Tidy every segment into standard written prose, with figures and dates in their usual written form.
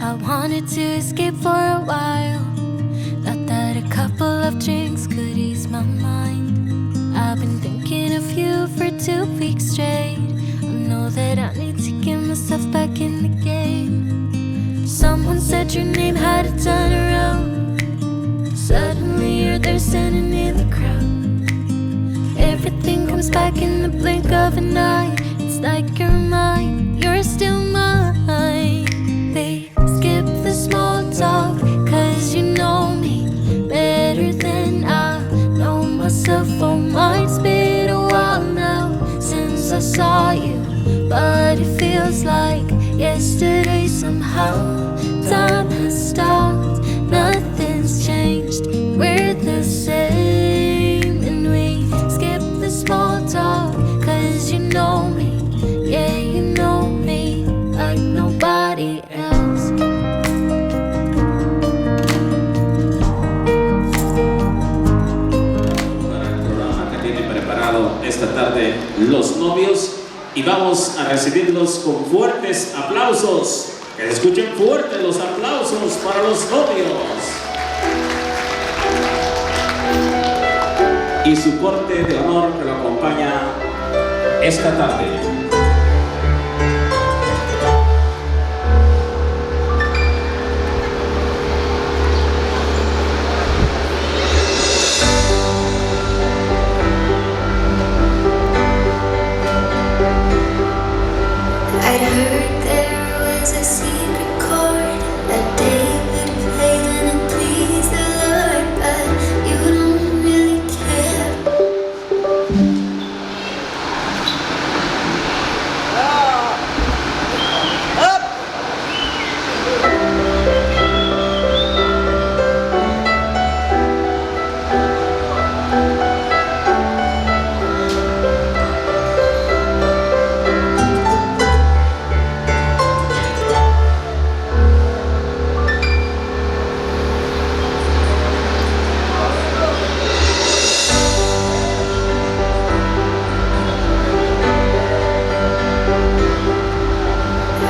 I wanted to escape for a while. Thought that a couple of drinks could ease my mind. I've been thinking of you for 2 weeks straight. I know that I need to get myself back in the game. Someone said your name had a turn around. Suddenly you're there standing in the crowd. Everything comes back in the blink of an eye. It's like you're mine, you're still mine. They skip the small talk, cause you know me better than I know myself. Oh, mine's been a while now since I saw you, but it feels like yesterday somehow. Time has stopped, nothing's changed, we're the same. And we skip the small talk, cause you know me, yeah, you know me like nobody else. Para el programa que tiene preparado esta tarde los novios, y vamos a recibirlos con fuertes aplausos. Que se escuchen fuertes los aplausos para los novios y su corte de honor que lo acompaña esta tarde. I'd heard there was a secret chord that David played and it pleased the Lord, but you don't really care.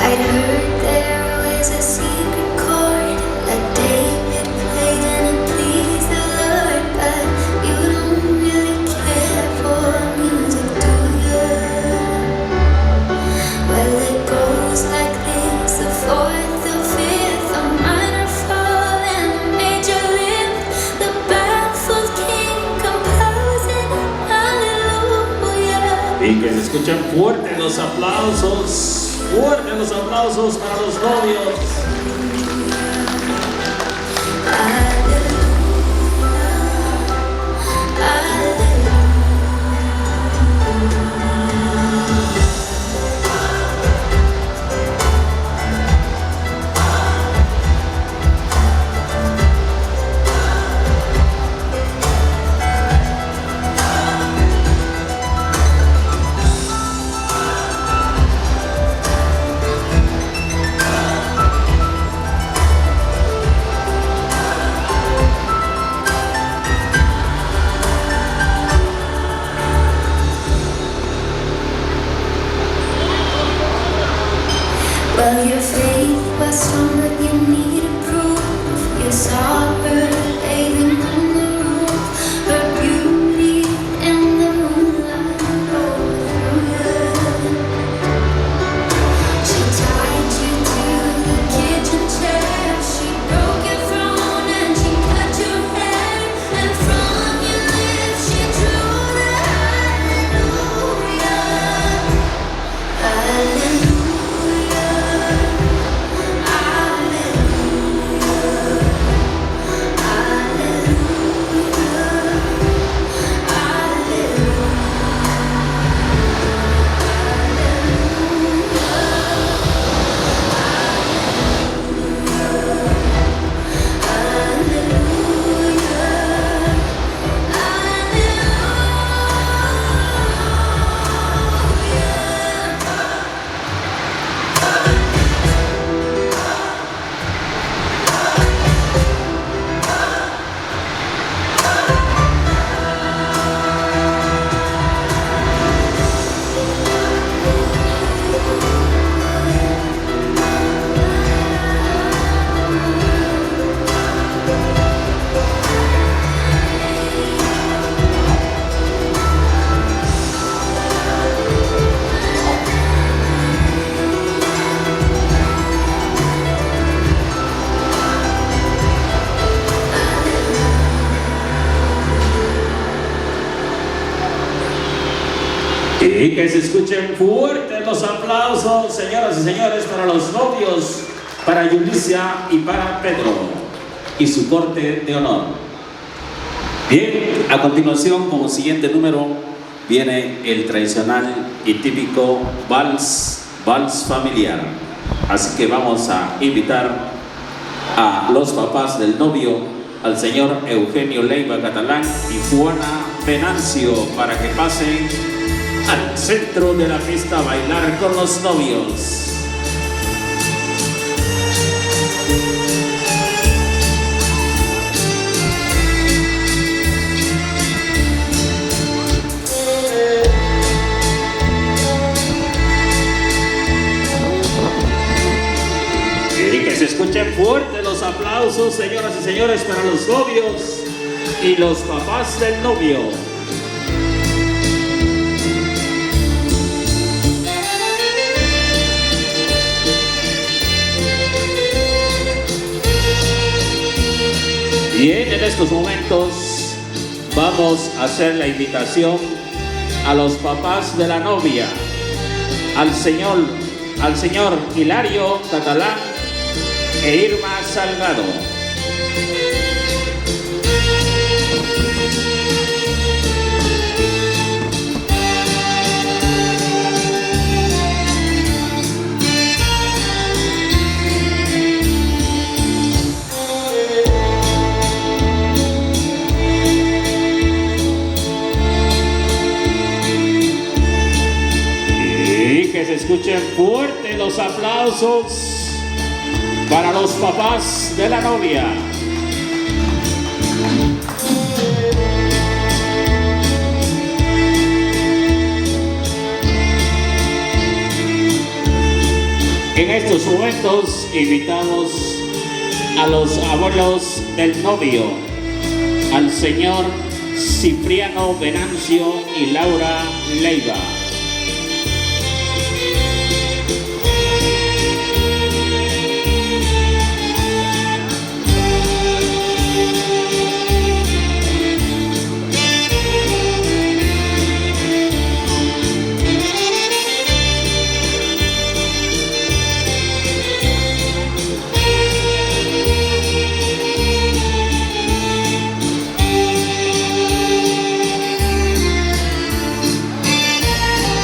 I'd heard there was a secret chord that David played and it pleased the Lord, but you don't really care for music, do you? Well, it goes like this: the fourth, the fifth, a minor fall and a major lift. The baffled king composing hallelujah. Y que se escuchen fuertes los aplausos. Fuertes los aplausos para los novios. Well, your faith was strong, but you needed proof. You saw her bathing on the roof, her beauty in the moonlight overthrew you. She tied you to the kitchen chair, she broke your throne and she cut your hair, and from your lips she drew the hallelujah. Hallelujah. Y que se escuchen fuertes los aplausos, señoras y señores, para los novios, para Yulicia y para Pedro y su corte de honor. Bien, a continuación, como siguiente número, viene el tradicional y típico vals familiar. Así que vamos a invitar a los papás del novio, al señor Eugenio Leiva Catalán y Juana Venancio, para que pasen al centro de la pista a bailar con los novios. Y que se escuchen fuertes los aplausos, señoras y señores, para los novios y los papás del novio. Bien, en estos momentos vamos a hacer la invitación a los papás de la novia, al señor Hilario Catalán e Irma Salgado. Que se escuchen fuertes los aplausos para los papás de la novia. En estos momentos invitamos a los abuelos del novio, al señor Cipriano Venancio y Laura Leiva.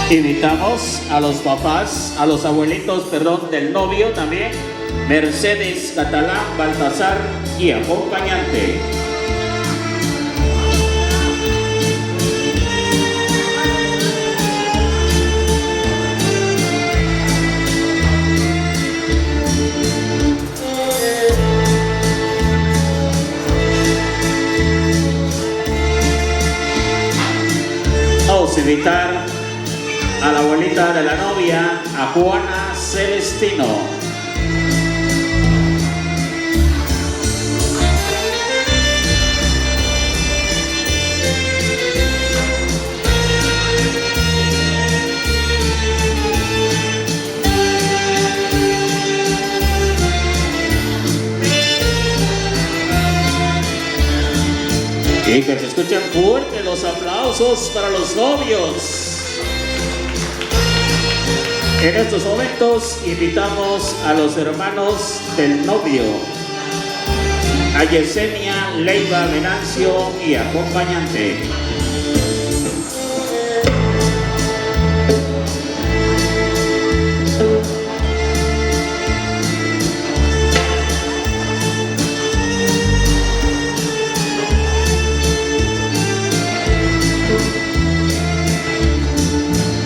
Invitamos a los papás, a los abuelitos, perdón, del novio también, Mercedes Catalán Baltasar y acompañante. Vamos a invitar a la abuelita de la novia, a Juana Celestino. Y que se escuchen fuertes los aplausos para los novios. En estos momentos invitamos a los hermanos del novio, a Yesenia Leiva Venancio y acompañante.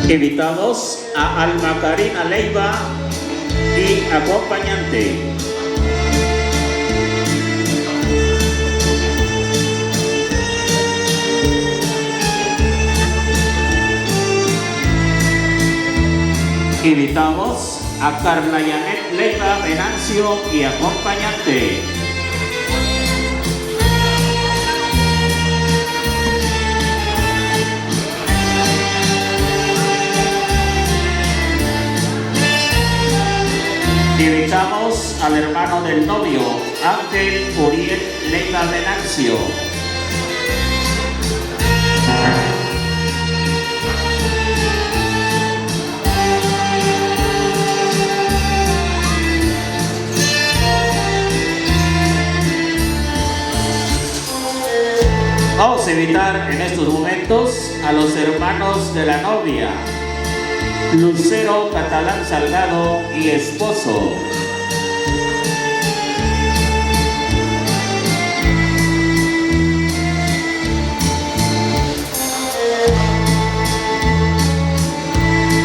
Invitamos a Alma Karina Leiva y acompañante. Invitamos a Carla Yanet Leiva Venancio y acompañante. Invitamos al hermano del novio, Ángel Uriel Leiva Venancio. a invitar en estos momentos a los hermanos de la novia, Lucero Catalán Salgado y esposo.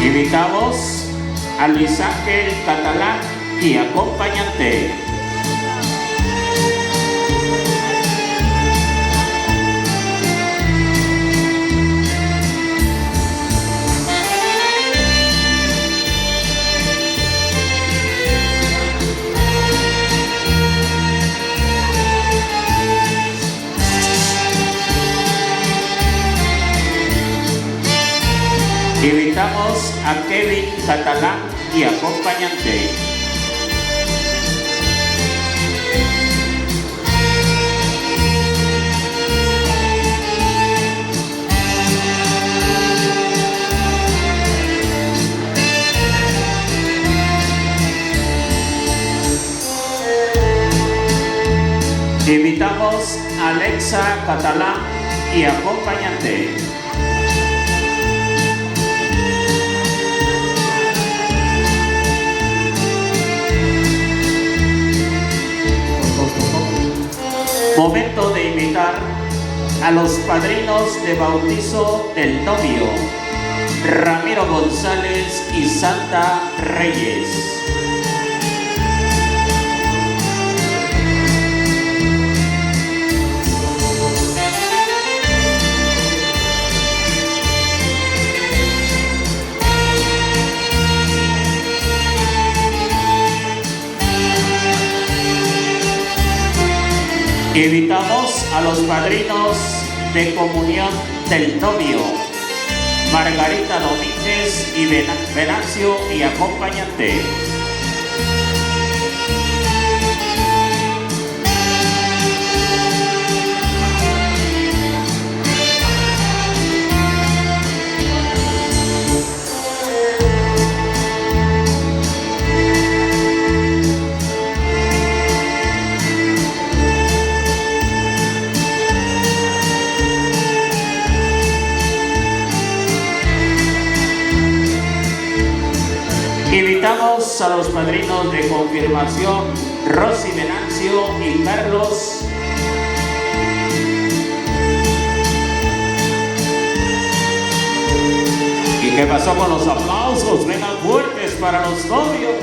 Invitamos a Luis Ángel Catalán y acompañante. Invitamos a Kevin Catalán y acompañante. Invitamos a Alexa Catalán y acompañante. Momento de invitar a los padrinos de bautizo del novio, Ramiro González y Santa Reyes. Invitamos a los padrinos de comunión del novio, Margarita Domínguez y Venancio y acompañante. Invitamos a los padrinos de confirmación, Rosy Venancio y Carlos. ¿Y qué pasó con los aplausos? Vengan fuertes para los novios.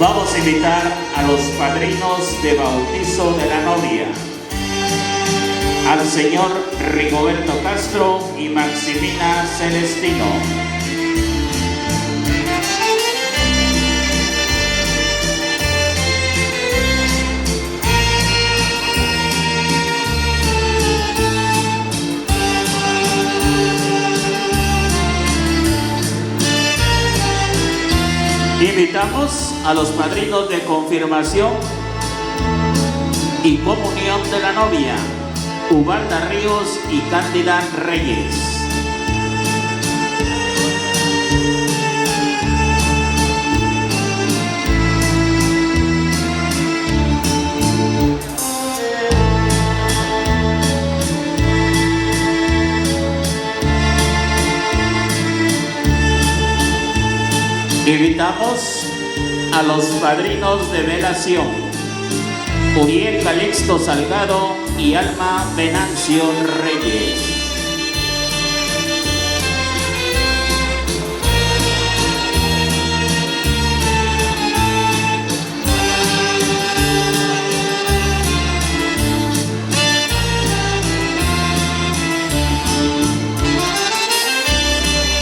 Vamos a invitar a los padrinos de bautizo de la novia, al señor Rigoberto Castro y Maximina Celestino. Invitamos a los padrinos de confirmación y comunión de la novia, Ubalda Ríos y Cándida Reyes. Invitamos a los padrinos de velación, Uriel Calixto Salgado y Alma Venancio Reyes.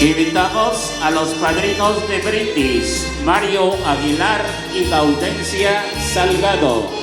Invitamos a los padrinos de brindis, Mario Aguilar y Gaudencia Salgado.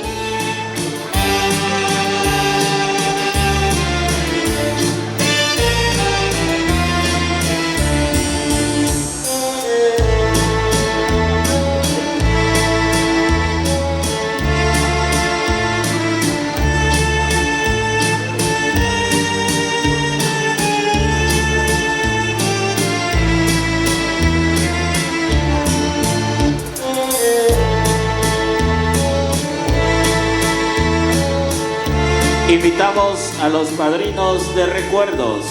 Invitamos a los padrinos de recuerdos,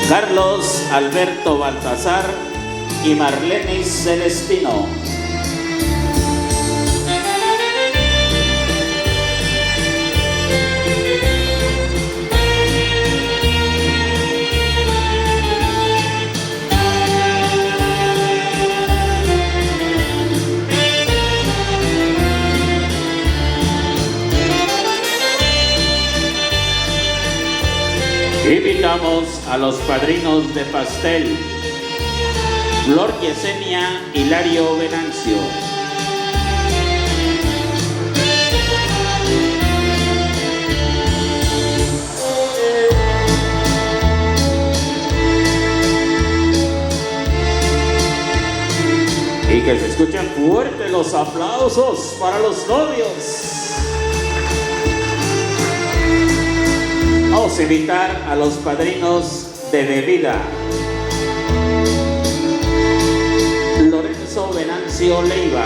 Carlos Alberto Baltasar y Marlenis Celestino. Invitamos a los padrinos de pastel, Flor Yesenia Hilario Venancio. Y que se escuchen fuerte los aplausos para los novios. Vamos a invitar a los padrinos de bebida. Lorenzo Venancio Leiva.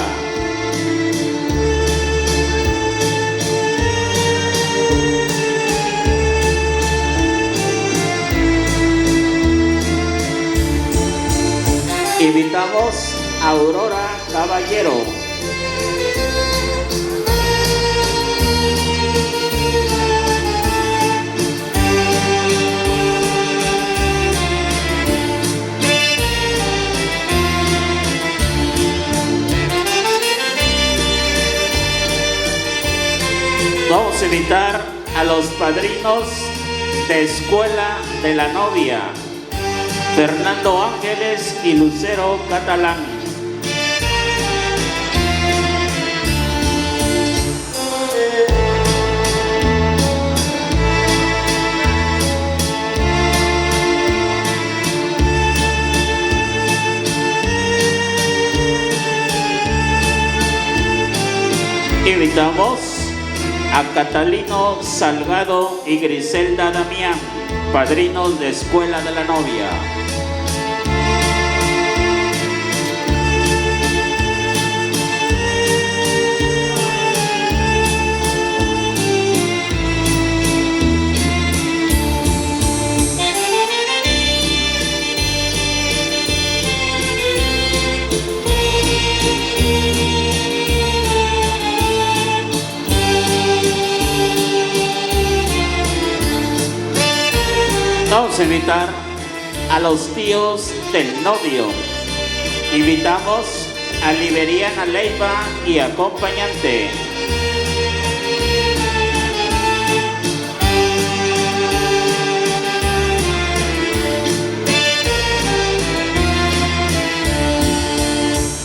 Invitamos a Aurora Caballero. Vamos a invitar a los padrinos de escuela de la novia, Fernando Ángeles y Lucero Catalán. Invitamos a Catalino Salgado y Griselda Damián, padrinos de escuela de la novia. Vamos a invitar a los tíos del novio. Invitamos a Liberiana Leiva y acompañante.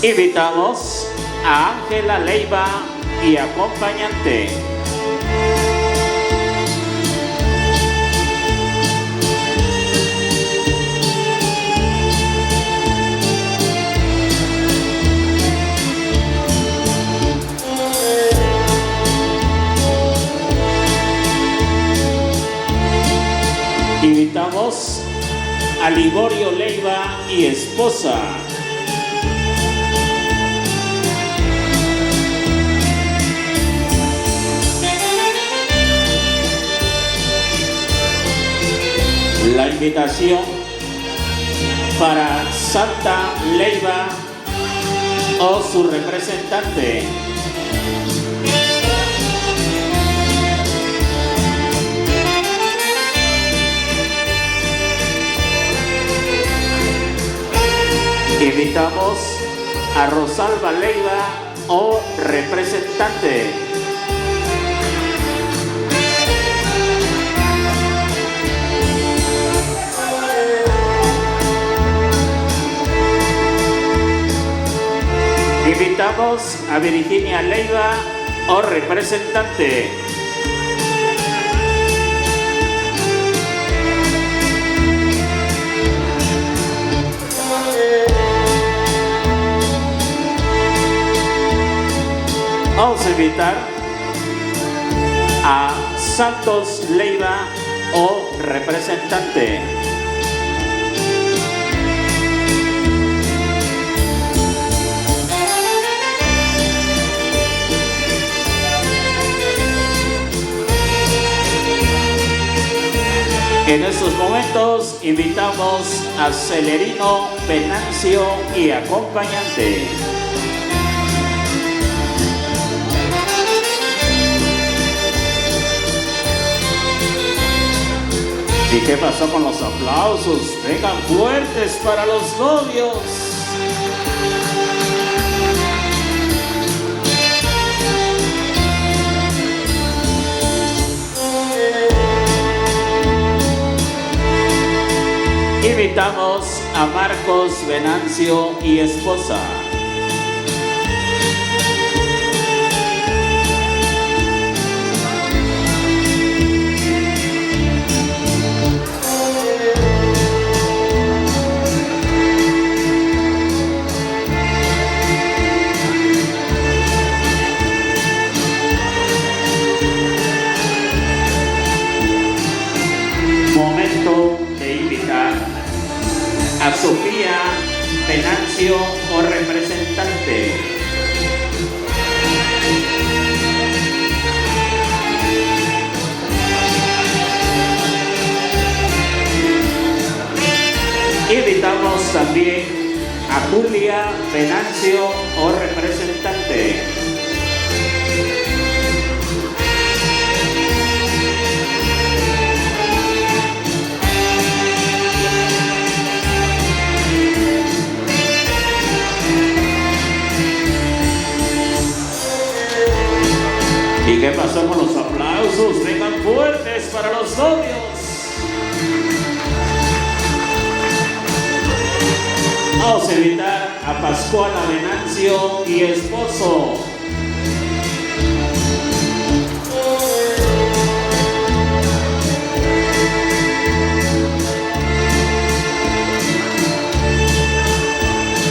Invitamos a Ángela Leiva y acompañante. Invitamos a Liborio Leiva y esposa. La invitación para Santa Leiva o su representante. Invitamos a Rosalba Leiva o representante. Invitamos a Virginia Leiva o representante. Vamos a invitar a Santos Leiva o representante. En estos momentos invitamos a Celerino, Venancio y acompañante. ¿Y qué pasó con los aplausos? Vengan fuertes para los novios. Invitamos a Marcos, Venancio y esposa. Momento de invitar a Sofía, Venancio o representante. Invitamos también a Julia, Venancio o representante. ¿Y qué pasó con los aplausos? Vengan fuertes para los novios. Vamos a invitar a Pascuala, Venancio y esposo.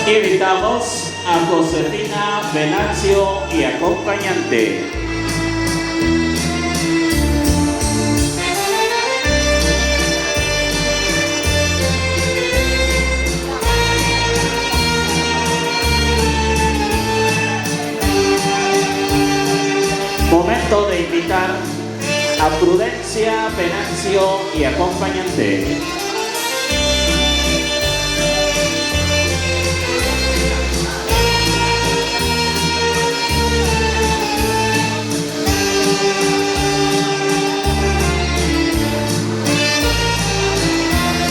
Invitamos a Josefina, Venancio y acompañante. Momento de invitar a Prudencia, Venancio y acompañante.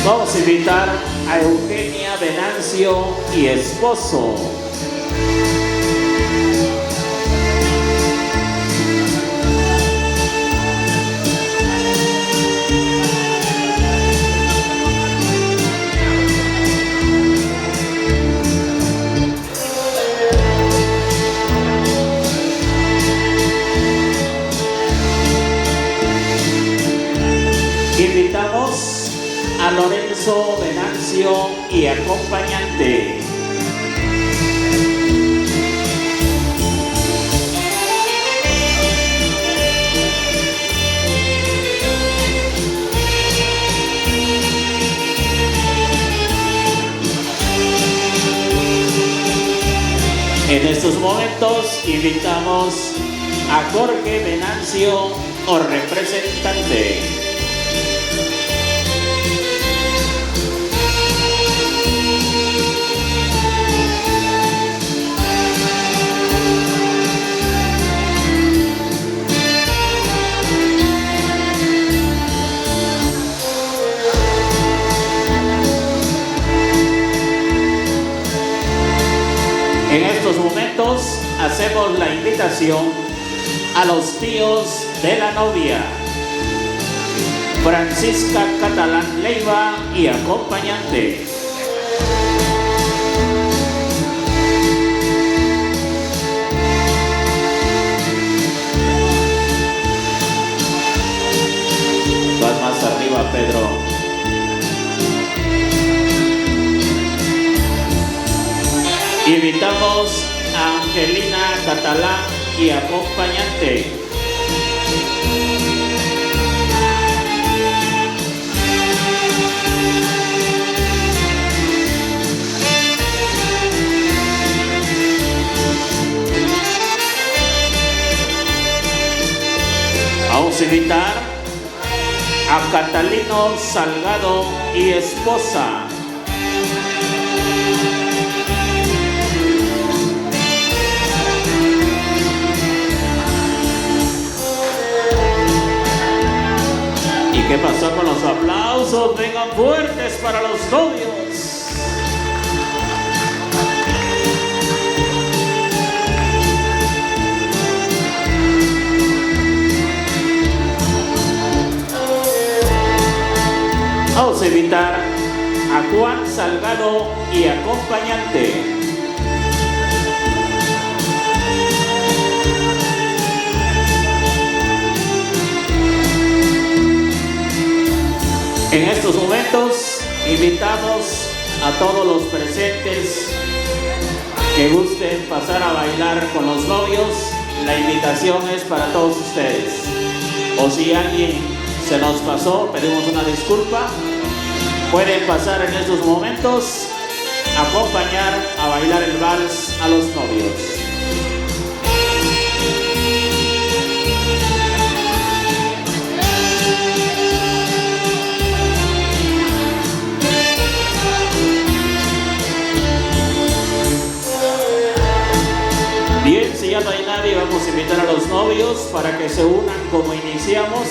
Vamos a invitar a Eugenia, Venancio y esposo. Invitamos a Lorenzo, Venancio y acompañante. En estos momentos invitamos a Jorge, Venancio o representante. En estos momentos hacemos la invitación a los tíos de la novia, Francisca Catalán Leiva y acompañante. Vas más arriba, Pedro. Invitamos a Angelina Catalán y acompañante. Vamos a invitar a Catalina Lino Salgado y esposa. ¿Y qué pasó con los aplausos? Vengan fuertes para los novios. Vamos a invitar a Juan Salgado y acompañante. En estos momentos invitamos a todos los presentes que gusten pasar a bailar con los novios. La invitación es para todos ustedes. O si alguien se nos pasó, pedimos una disculpa. Pueden pasar en estos momentos a acompañar a bailar el vals a los novios. Bien, si ya no hay nadie, vamos a invitar a los novios para que se unan como iniciamos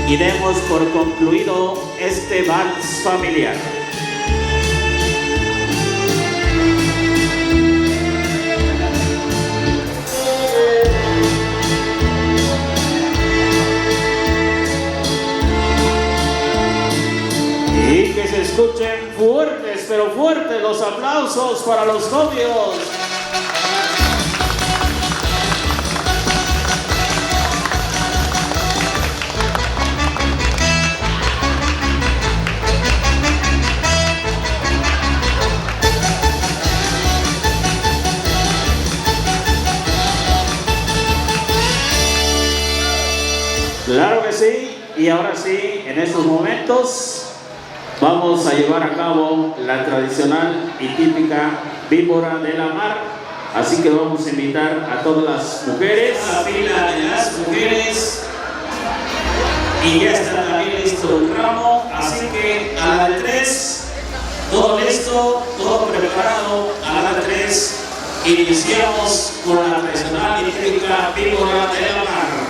y demos por concluido este vals familiar. Y que se escuchen fuertes, pero fuertes los aplausos para los novios. Claro que sí, y ahora sí, en estos momentos vamos a llevar a cabo la tradicional y típica víbora de la mar. Así que vamos a invitar a todas las mujeres, a la fila de las mujeres, y ya está también listo el ramo. Así que a la de 3, todo listo, todo preparado. A la de 3 iniciamos con la tradicional y típica víbora de la mar.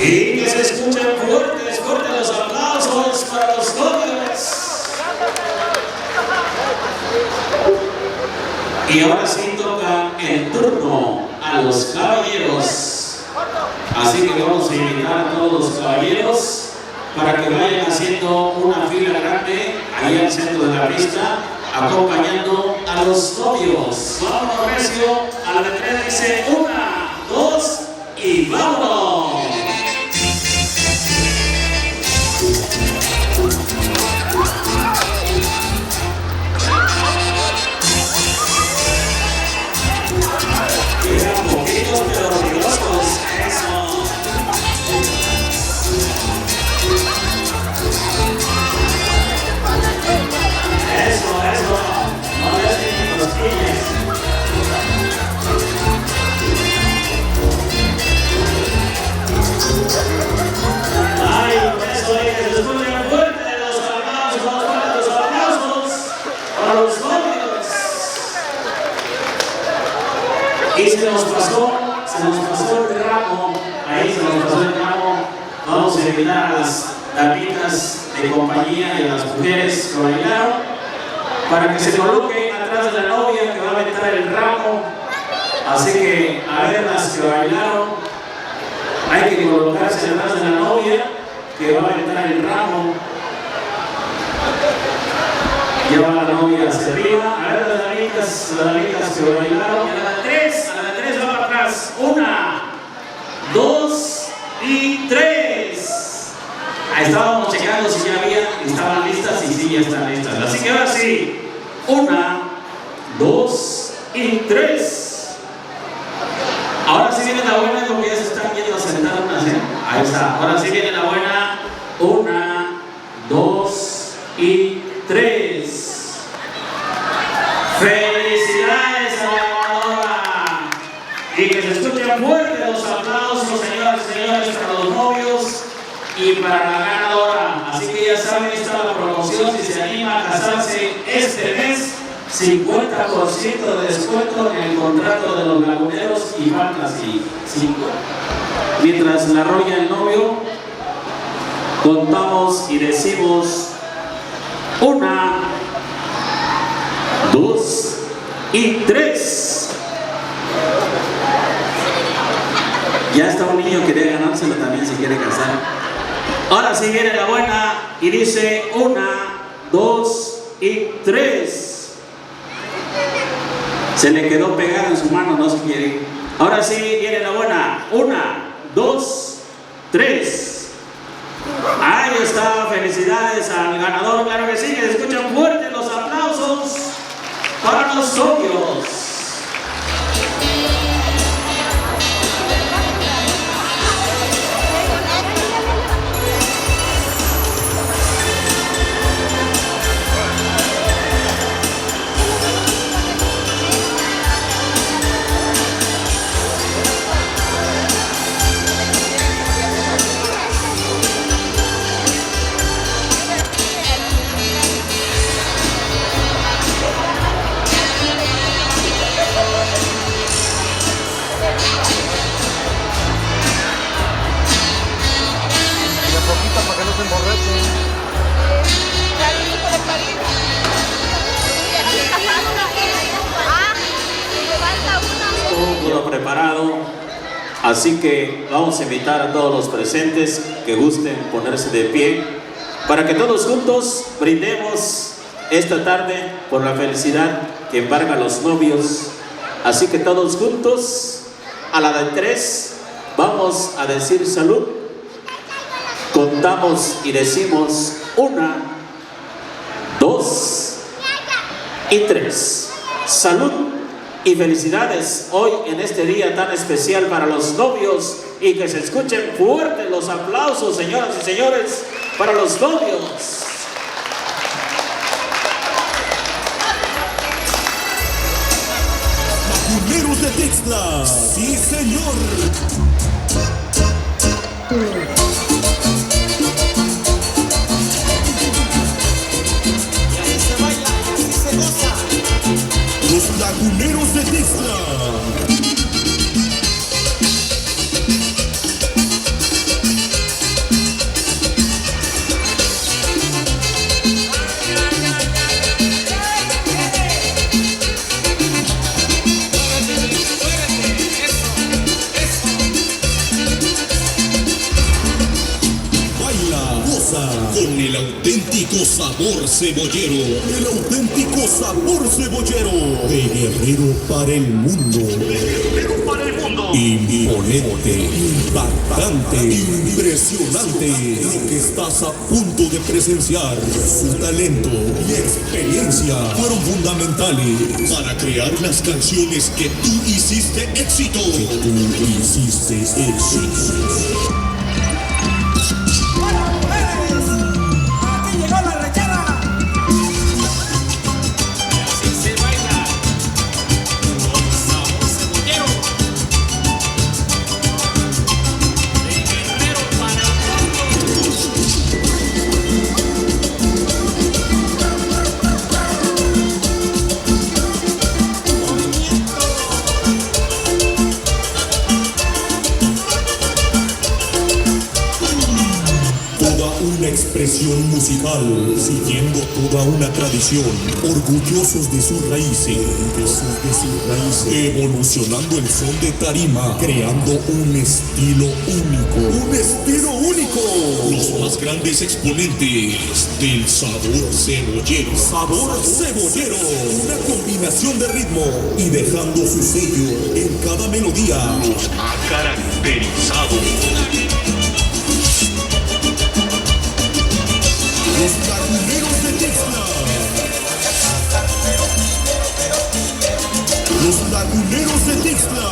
Y que se escuchen fuertes, fuertes los aplausos para los novios. Y ahora sí toca el turno a los caballeros. Así que vamos a invitar a todos los caballeros para que vayan haciendo una fila grande ahí al centro de la pista, acompañando a los novios. Vámonos, recio, a la de 3 dice 1, 2 y vámonos. Eso, no les den costillas. Y se nos pasó el ramo, ahí se nos pasó el ramo. Vamos a invitar a las damitas de compañía y a las mujeres que bailaron para que se coloquen atrás de la novia que va a aventar el ramo. Así que a ver las que bailaron, hay que colocarse atrás de la novia que va a aventar el ramo. Lleva la novia hacia arriba. A ver las damitas que bailaron. Y a la 3 va para atrás. 1, 2 y 3. Ahí estábamos checando si ya estaban listas y sí, ya están listas. Así que ahora sí. 1, 2 y 3. Ahora sí viene la buena porque ya se están yendo a sentar unas, ¿eh? Ahí está. Ahora sí viene la buena. 1, 2 y 3. ¡Felicidades a la ganadora! Y que se escuchen fuerte los aplausos, señoras y señores, para los novios y para la ganadora. Así que ya saben, está la promoción. Si se anima a casarse este mes, 50% de descuento en el contrato de los laguneros y Fantasy. Mientras la arrolla el novio, contamos y decimos 1, 2 y 3. Ya está un niño que debe ganárselo también si quiere casar. Ahora sí viene la buena y dice 1, 2 y 3. Se le quedó pegado en su mano, no se quiere. Ahora sí viene la buena. 1, 2, 3. Ahí está, felicidades al ganador, claro que sí, que escuchan fuerte los aplausos para los novios. Preparado, así que vamos a invitar a todos los presentes que gusten ponerse de pie para que todos juntos brindemos esta tarde por la felicidad que embarga a los novios. Así que todos juntos a la de 3 vamos a decir salud. Contamos y decimos 1, 2 y 3. Salud y felicidades hoy en este día tan especial para los novios, y que se escuchen fuertes los aplausos, señoras y señores, para los novios. Laguneros de Tixla, sí señor. Los Laguneros de Tixla. Baila, goza con el auténtico sabor cebollero. El auténtico sabor cebollero. De Guerrero para el mundo. Imponente, impactante, impresionante. Lo que estás a punto de presenciar. Su talento y experiencia fueron fundamentales para crear las canciones que tú hiciste éxito. expresión musical, siguiendo toda una tradición, orgullosos de sus raíces, evolucionando el son de tarima, creando un estilo único. ¡Un estilo único! Los más grandes exponentes del sabor cebollero. Sabor cebollero. Una combinación de ritmo y dejando su sello en cada melodía. Los ha caracterizado. Los Laguneros de Tixla. Los Laguneros de Tixla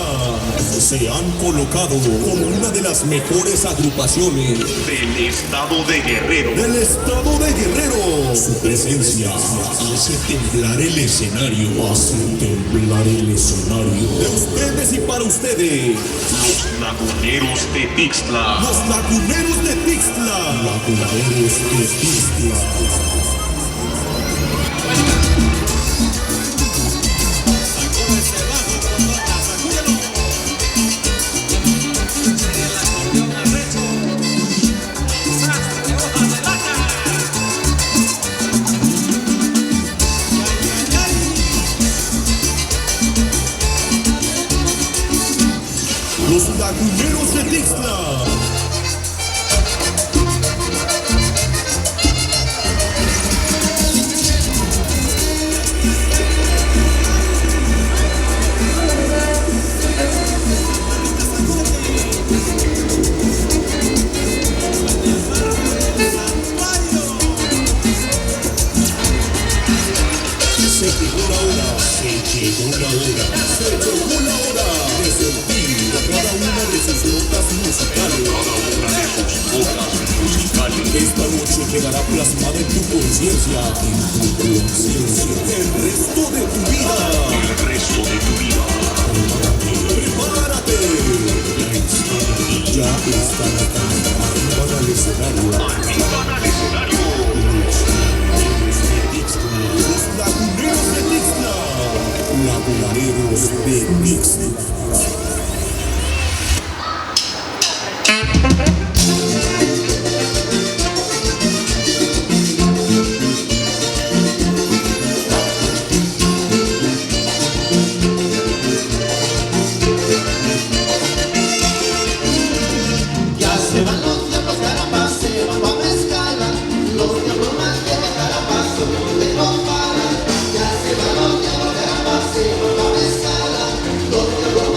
se han colocado como una de las mejores agrupaciones del estado de Guerrero. Del estado de Guerrero. Su presencia hace temblar el escenario. Hace temblar el escenario. De ustedes y para ustedes. Los Laguneros de Tixla. Los Laguneros de Tixla. Laguneros de Tixla. Los Laguneros de Tixla. Llegó la hora de sentir cada una de sus notas musicales. Esta noche quedará plasmada en tu conciencia, el resto de tu vida. Prepárate. Ya están acá, arriba al escenario. Los Laguneros de Tixla. Laguneros de Tixla. Ya se van los diablos caramba, se van pa' Mezcala. Los diablos más de Carapazo, donde no paran. Ya se van los diablos caramba, se van pa' Mezcala. Los diablos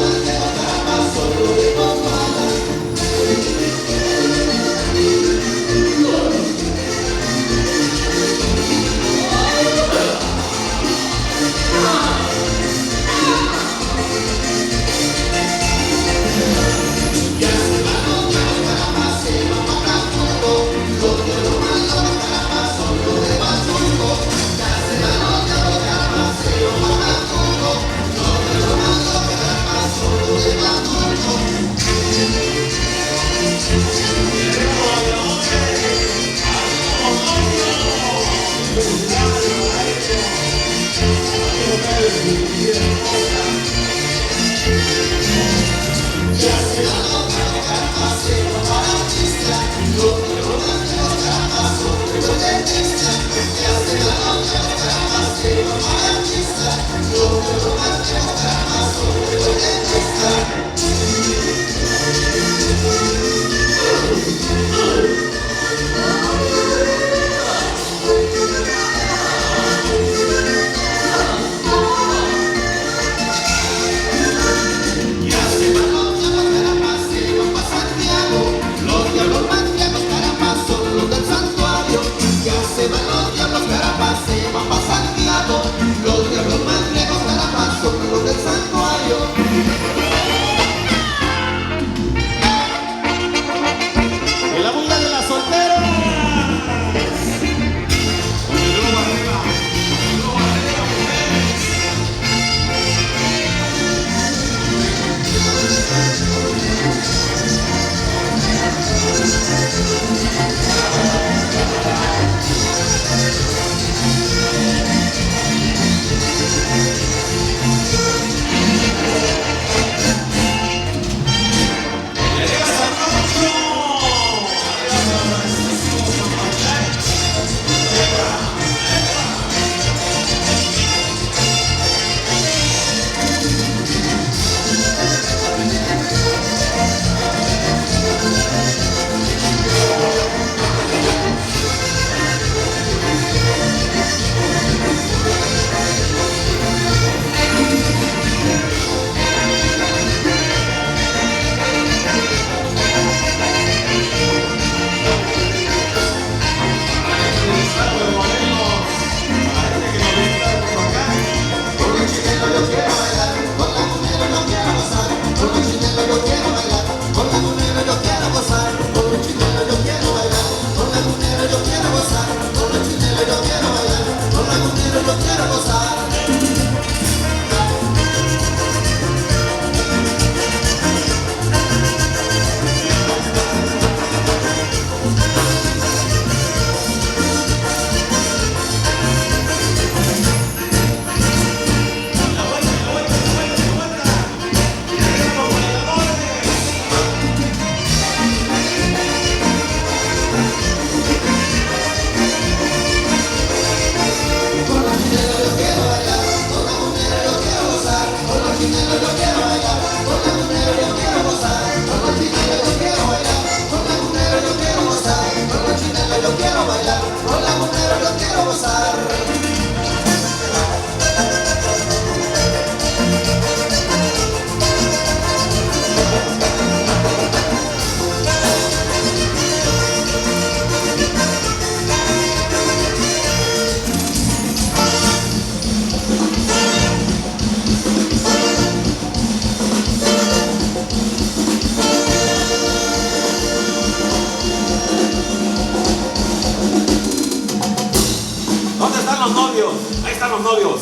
van los novios?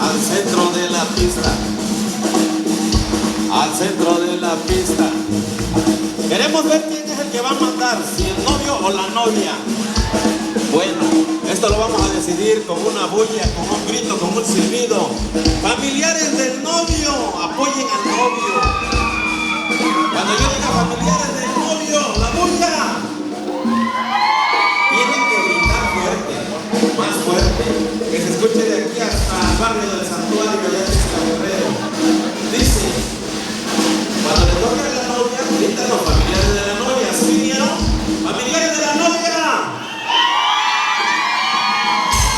Al centro de la pista. Al centro de la pista. Queremos ver quién es el que va a mandar, si el novio o la novia. Bueno, esto lo vamos a decidir con una bulla, con un grito, con un silbido. Familiares del novio, apoyen al novio. Cuando yo diga familiares del novio, la bulla. Tienen que gritar fuerte, más fuerte, que se escuche de aquí hasta el barrio del santuario de Guerrero. Dice, cuando le toca a la novia, gritan los familiares de la novia. ¿Sí vinieron? ¡Familiares de la novia!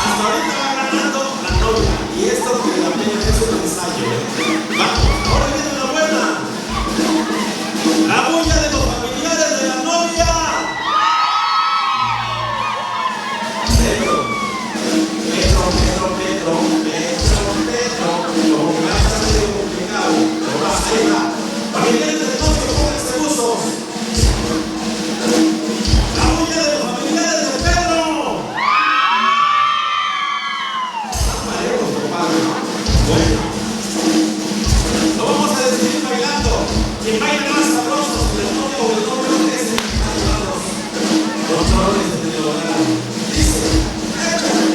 Hasta ahorita va ganando la novia. Y esto que la pena es un ensayo. Vamos, ahora viene la buena. La bulla de los familiares de la novia. Pedro, lástate de complicado. Ahí va. Familiares del novio, pónganse buzos. La bulla de los familiares de Pedro. Están parejos, compadre, ¿no? Bueno, lo vamos a decidir bailando. Quien baile más sabroso, el novio o el novio es el que está los colores de hogar. Dice, échale.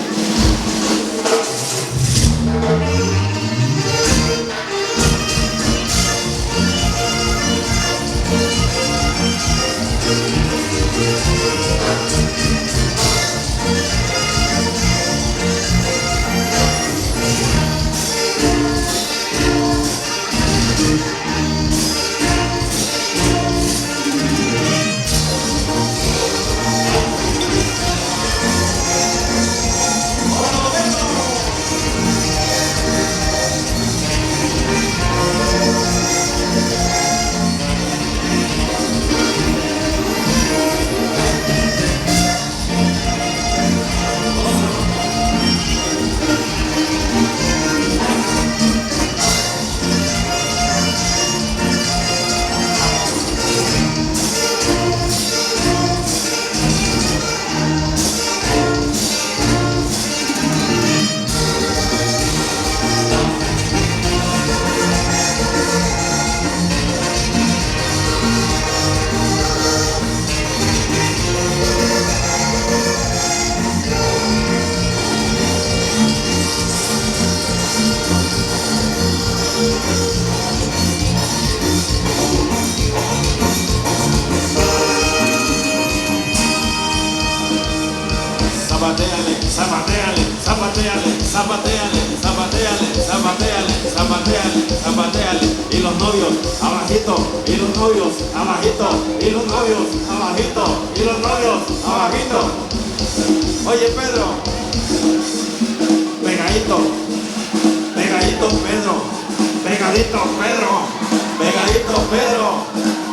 Zapateale, zapateale, zapateale, zapateale, zapateale, zapateale, zapateale, zapateale. Y los novios abajito, y los novios abajito, y los novios abajito, y los novios abajito. Oye Pedro, pegadito, pegadito Pedro, pegadito Pedro, pegadito Pedro,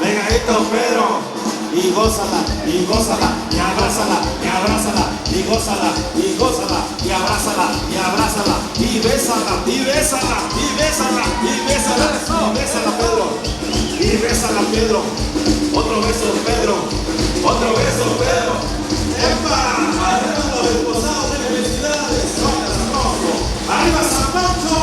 pegadito Pedro. Y gózala, y gózala, y abrázala, y abrázala, y gózala, y gózala, y abrázala, y abrázala, y bésala, y bésala, y bésala, y bésala, y bésala Pedro, y bésala Pedro, otro beso Pedro, otro beso Pedro. ¡Epa! ¡Arriba los esposados de felicidades! ¡Vaya San Pancho! ¡Arriba San Pancho!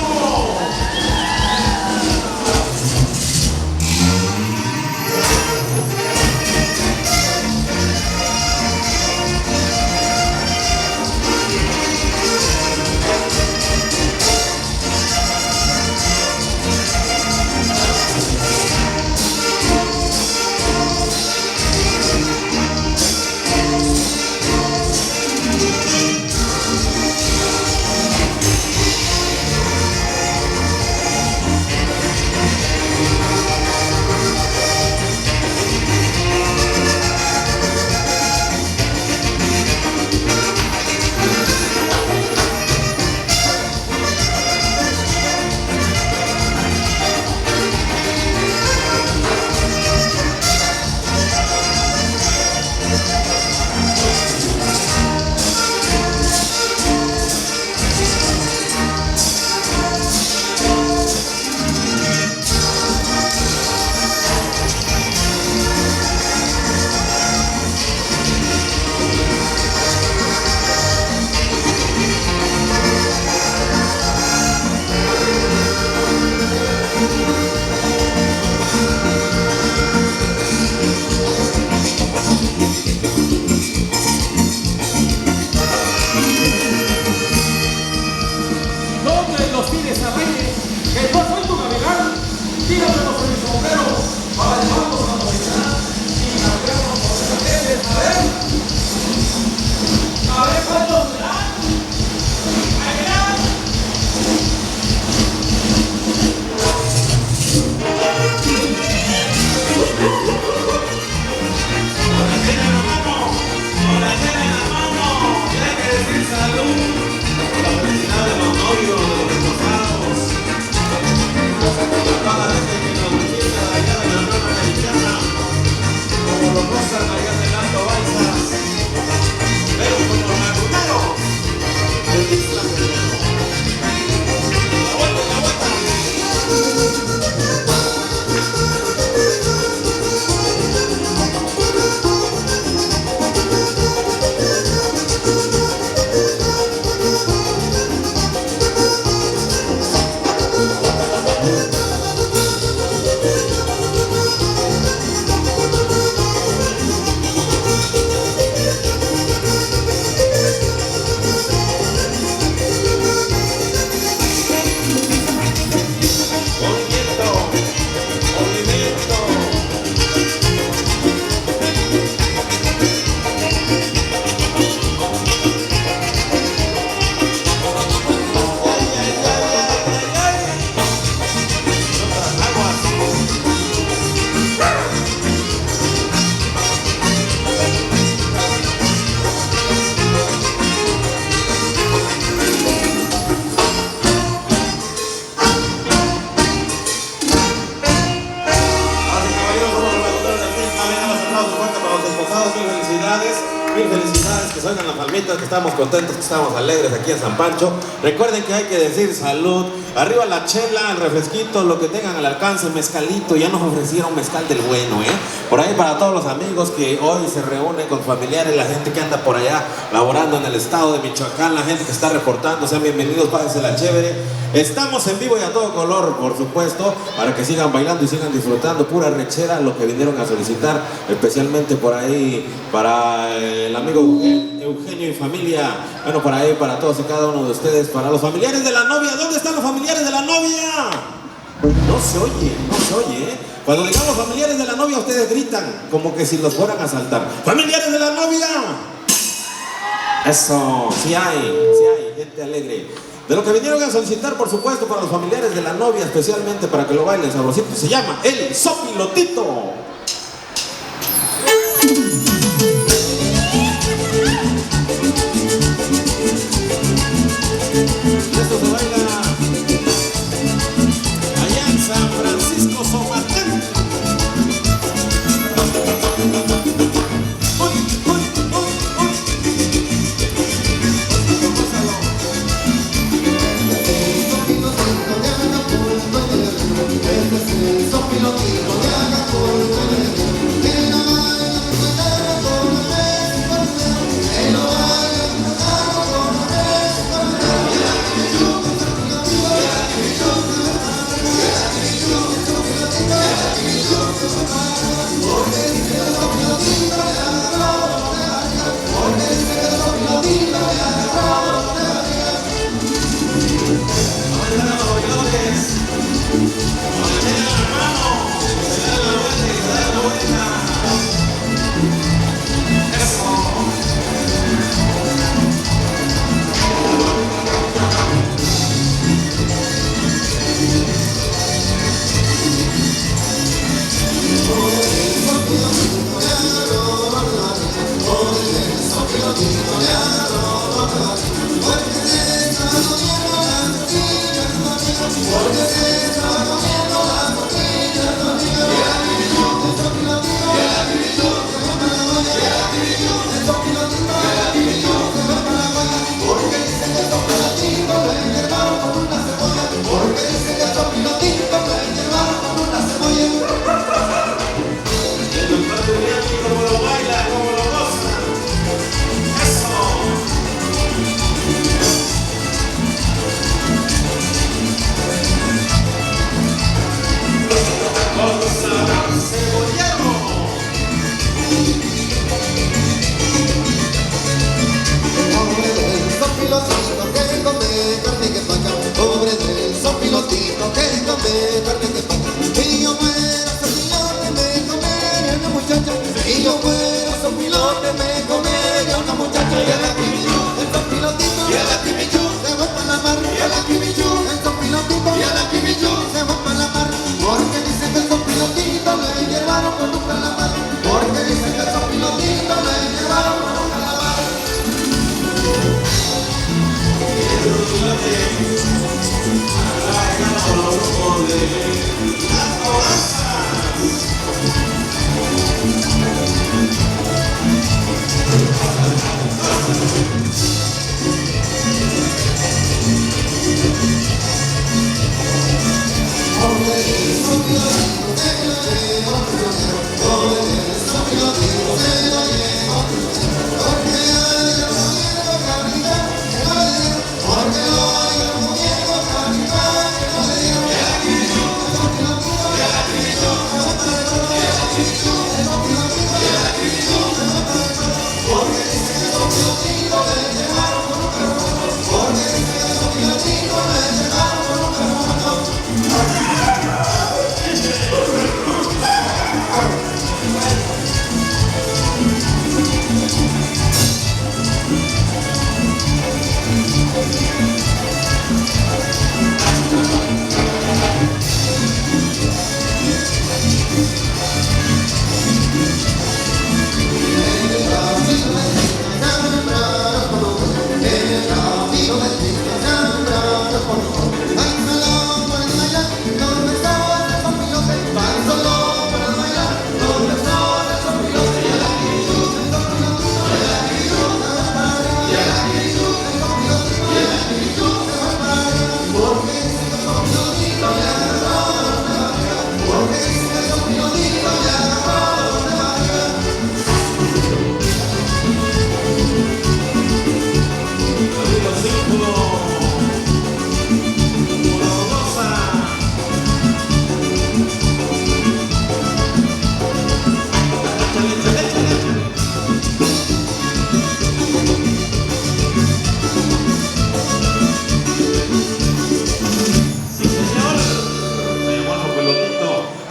¿Dónde los tienes a reyes? Que yo soy tu navegar. Tíramelos en mi sombrero para llevarlos a la ciudad y navegarnos por las redes. A ver cuántos serán. Mil felicidades, que suenan las palmitas, que estamos contentos, que estamos alegres aquí en San Pancho. Recuerden que hay que decir salud. Arriba la chela, el refresquito, lo que tengan al alcance, mezcalito. Ya nos ofrecieron mezcal del bueno, Por ahí para todos los amigos que hoy se reúnen con familiares, la gente que anda por allá laborando en el estado de Michoacán, la gente que está reportando, sean bienvenidos, pásense la chévere. Estamos en vivo y a todo color, por supuesto, para que sigan bailando y sigan disfrutando. Pura rechera, lo que vinieron a solicitar, especialmente por ahí para el amigo Eugenio y familia. Bueno, para ahí, para todos y cada uno de ustedes, para los familiares de la novia. ¿Dónde están los familiares de la novia? No se oye, Cuando digamos familiares de la novia, ustedes gritan como que si los fueran a asaltar. ¡Familiares de la novia! Eso, sí hay gente alegre. De lo que vinieron a solicitar, por supuesto, para los familiares de la novia, especialmente para que lo bailen sabrosito, se llama el sopilotito. Esto se baila allá en San Francisco, Somatén.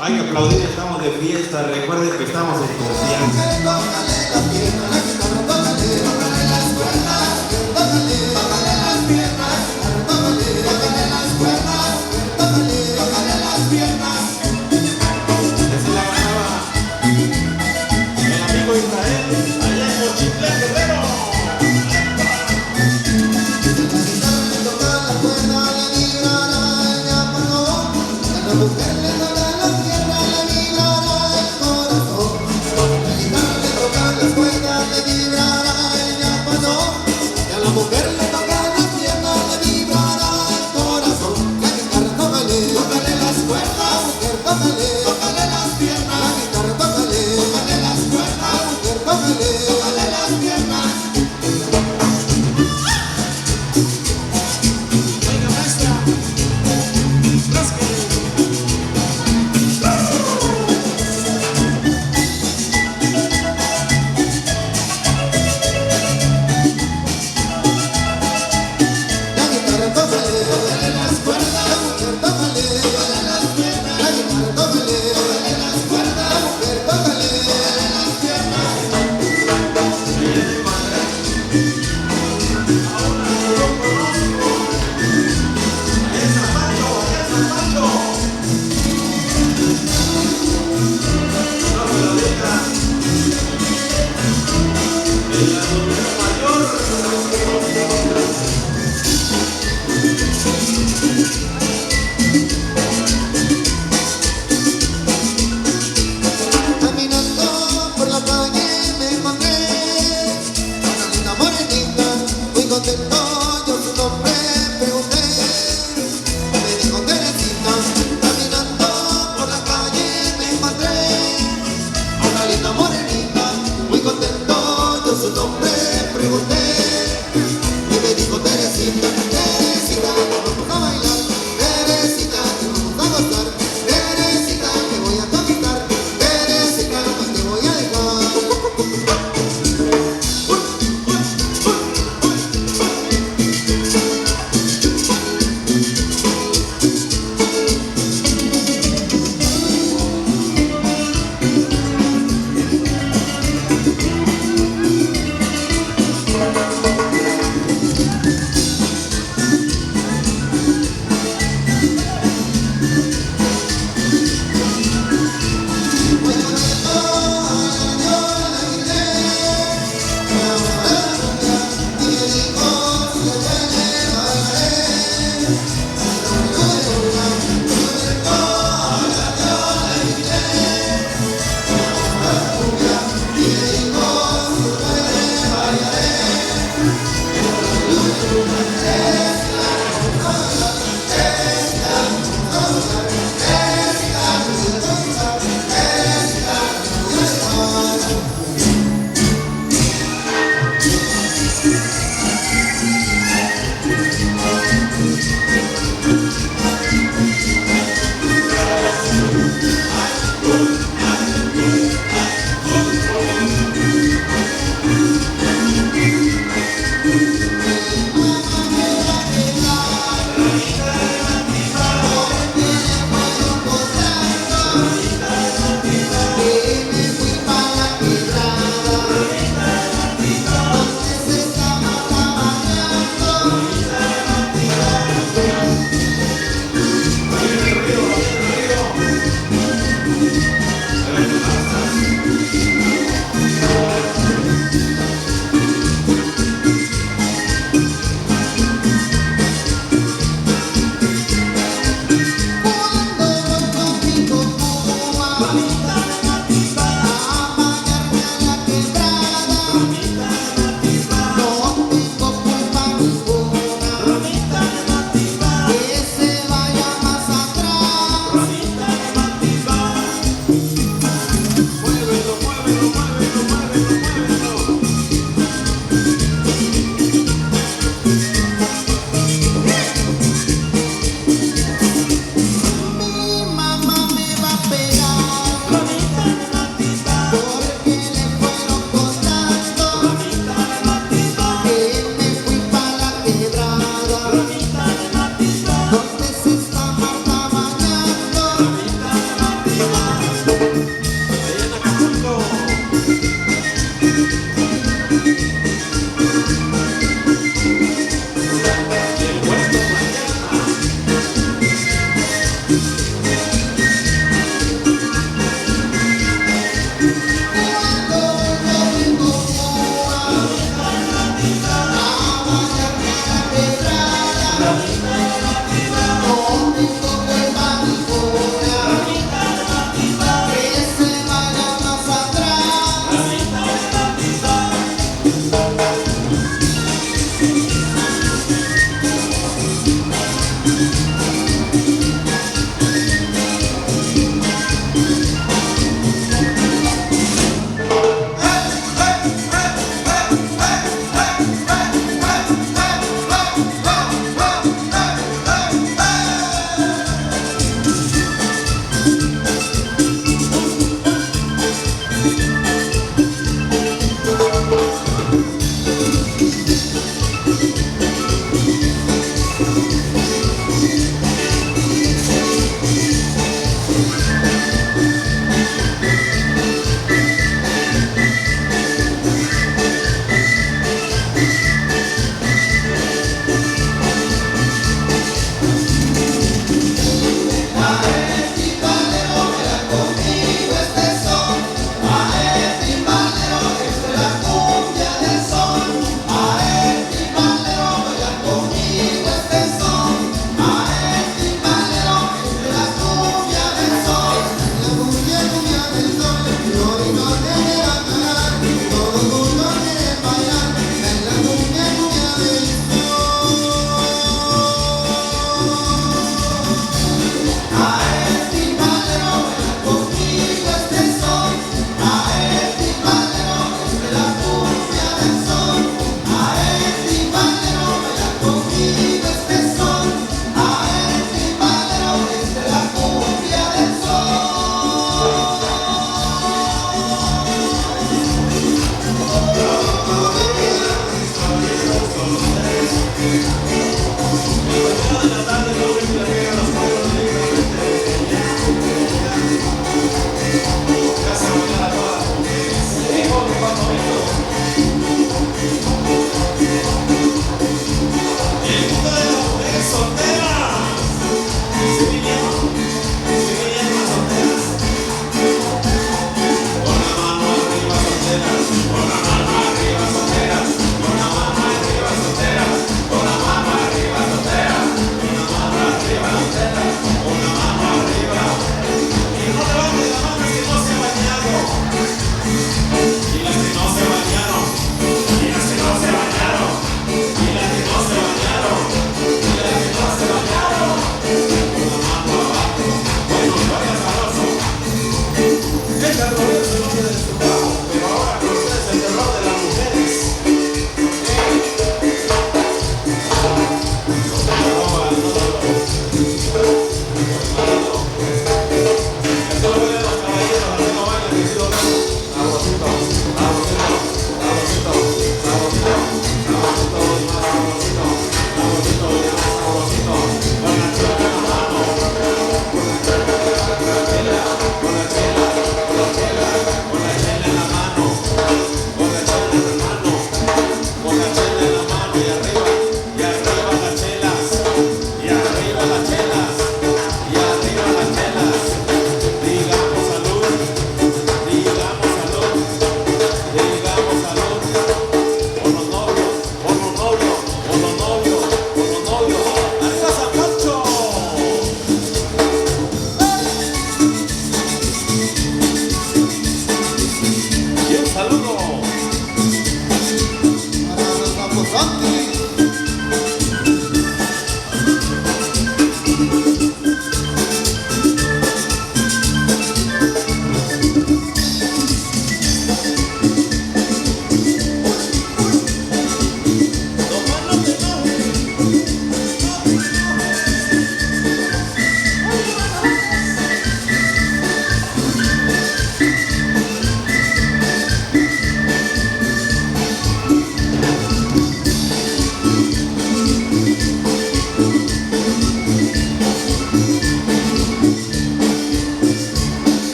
Hay que aplaudir, estamos de fiesta. Recuerden que estamos en confianza. Así la ganaba el amigo Israel, allá en Mochitlán, Guerrero. Las cuerdas le vibran.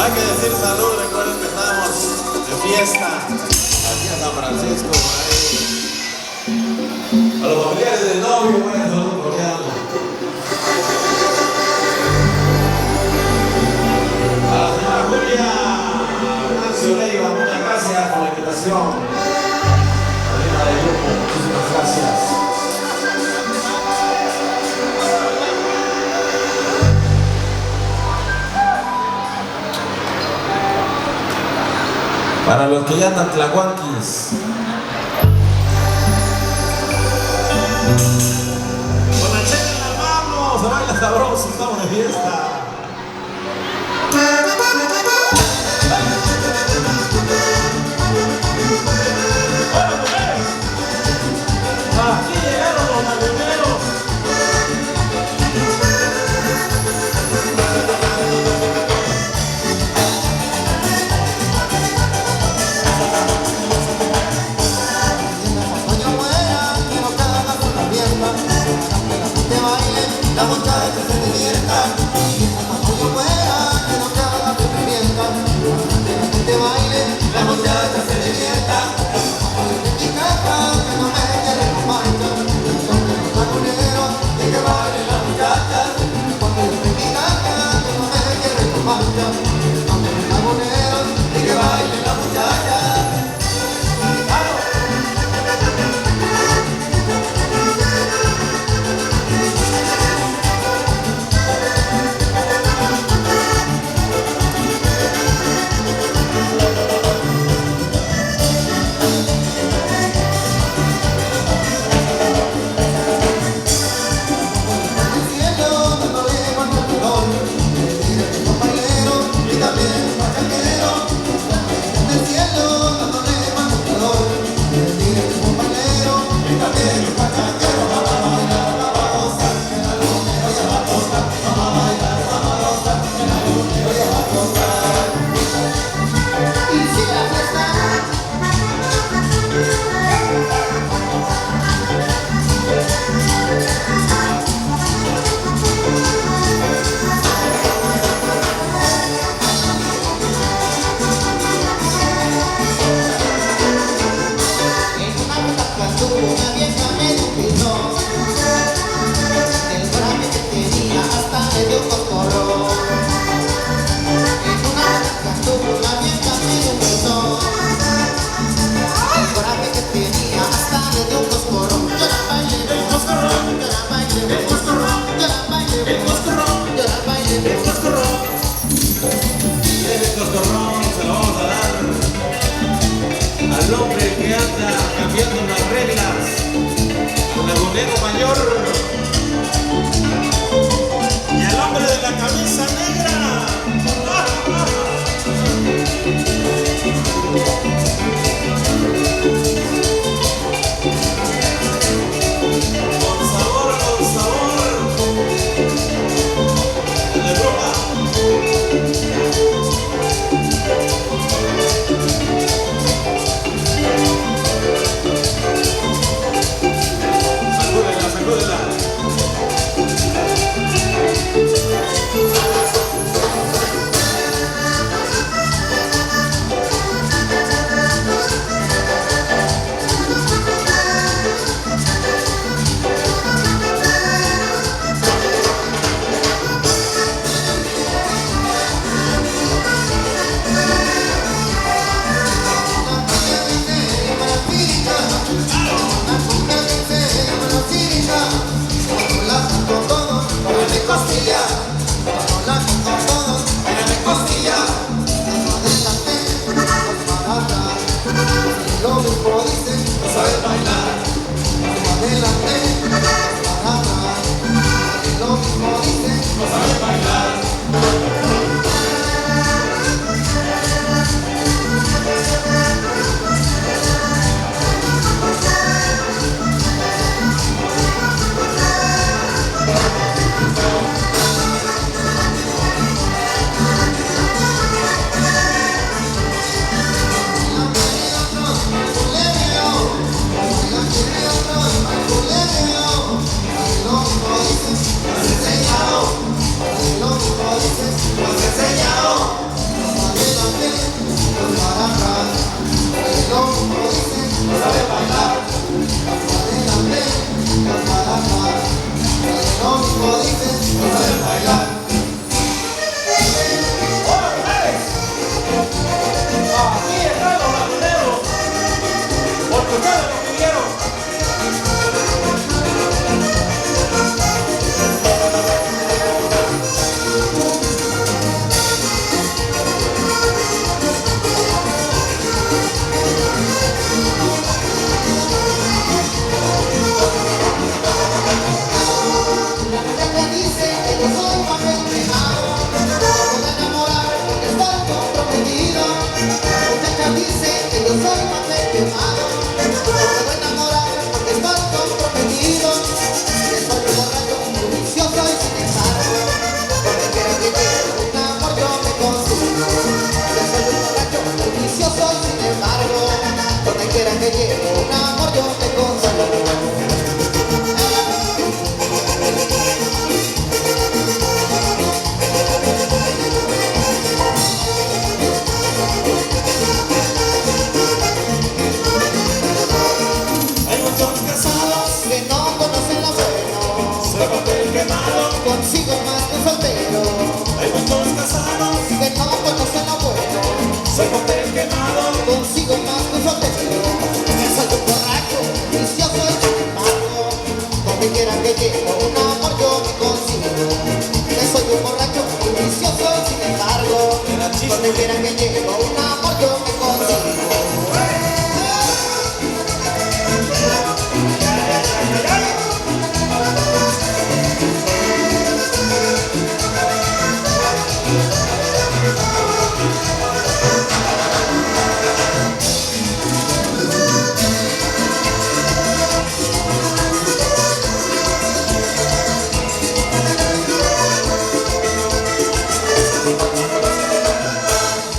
Hay que decir salud, recuerden que estamos de fiesta aquí en San Francisco, por ahí. A los familiares del novio, buena salud cordial. A la señora Julia Nancio Leiva, muchas gracias por la invitación. Marina del grupo, muchísimas gracias. Para los que ya andan tlacuanquis. Con la chela en la mano, se baila sabroso, estamos de fiesta. Aquí llegaron los marineros. La muchacha se divierta, cuando yo muera, que no cada vez me mienta. Que baile, la muchacha se divierta, cuando yo te caca, que no me quiere con mancha. Son de los taconeros, y que baile la muchacha, cuando yo te caca, que no me quiere con mancha. Son de los taconeros, y que baile la muchacha. Al hombre que anda cambiando las reglas con el bolero mayor y el hombre de la camisa negra. Con sabor, el de broma. Donde quiera que llegue con un amor yo me consigo.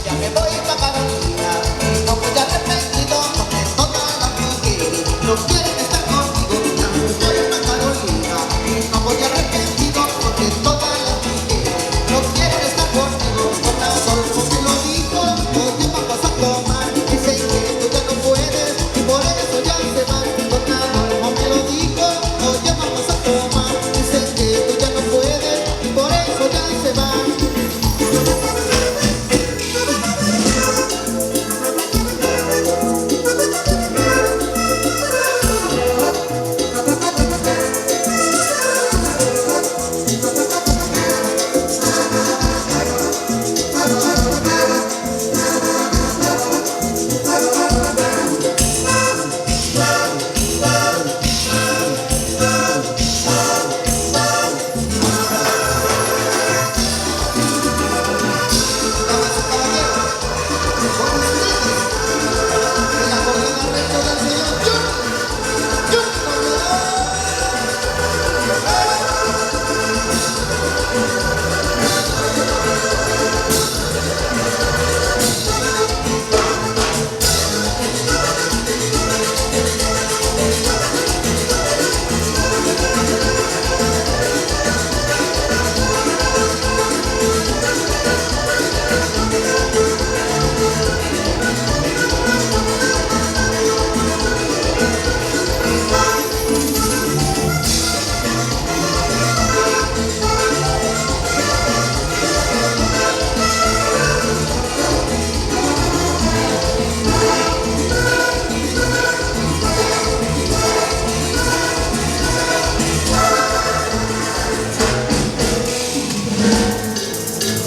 Ya me voy pa' Carolina, no voy arrepentido porque todas las mujeres no quieren estar conmigo. Ya me voy pa' Carolina, no voy arrepentido porque todas las mujeres no quieren estar conmigo. Con la Adolfo me lo dijo, oye vamos a tomar, dicen que tú ya no puedes y por eso ya se van. Con la Adolfo me lo dijo, oye vamos a tomar, dicen que tú ya no puedes y por eso ya se van.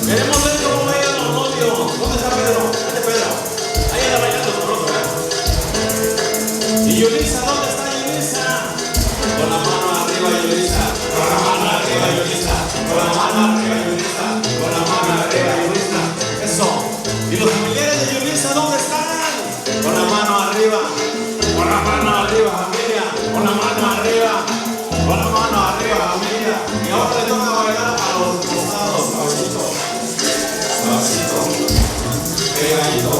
Queremos ver cómo bailan los novios. ¿Dónde está Pedro? ¿Dónde Pedro? Ahí anda bailando sabroso, ¿verdad? ¿Y Yulisa? ¿Dónde está Yulisa? Con la mano arriba, Yulisa. Con la mano arriba, Yulisa. Con la mano arriba, Yulisa. Con la mano arriba, Yulisa. Eso. ¿Y los familiares de Yulisa dónde están? Con la mano arriba. Con la mano arriba, familia. Con la mano arriba. Con la mano arriba, familia. Y ahora le toca bailar a los costados, caballito. Suavecito, pegadito,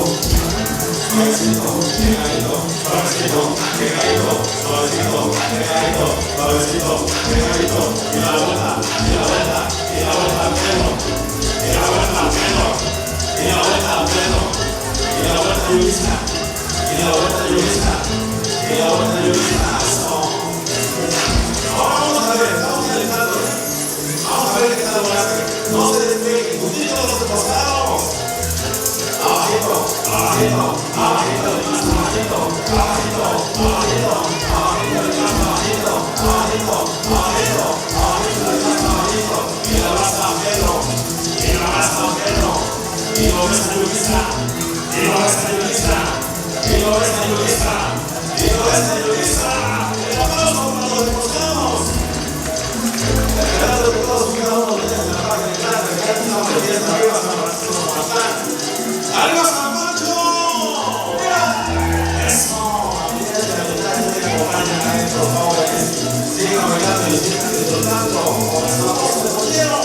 suavecito, pegadito, suavecito, pegadito, suavecito, pegadito, suavecito, pegadito, y la vuelta, y la vuelta, y la vuelta al pleno, y la vuelta al pleno, y la vuelta al pleno, y la vuelta Yulisa, y la vuelta Yulisa, y la vuelta Yulisa. Vamos a ver, estamos calentando. Vamos a ver qué tal lo hace. No se despeguen, juntitos los costados. Abajito, abajito, abajito, abajito, abajito, abajito, abajito, abajito, abajito, abajito, abajito, y la abraza a Pedro, y la abraza a Pedro, y lo besa a Yulisa, y lo besa a Yulisa, y lo besa a Yulisa, y lo besa a Yulisa. El aplauso para los costados. Esperando que todos y cada uno tengan la parte de entrada, que ya estamos de fiesta arriba, San Francisco Morazán. ¡Arriba San Pancho! ¡Eso! Miren la mitad que me acompañan a estos jóvenes. Sigan bailando y sigan disfrutando. ¡Con esa voz de bollero!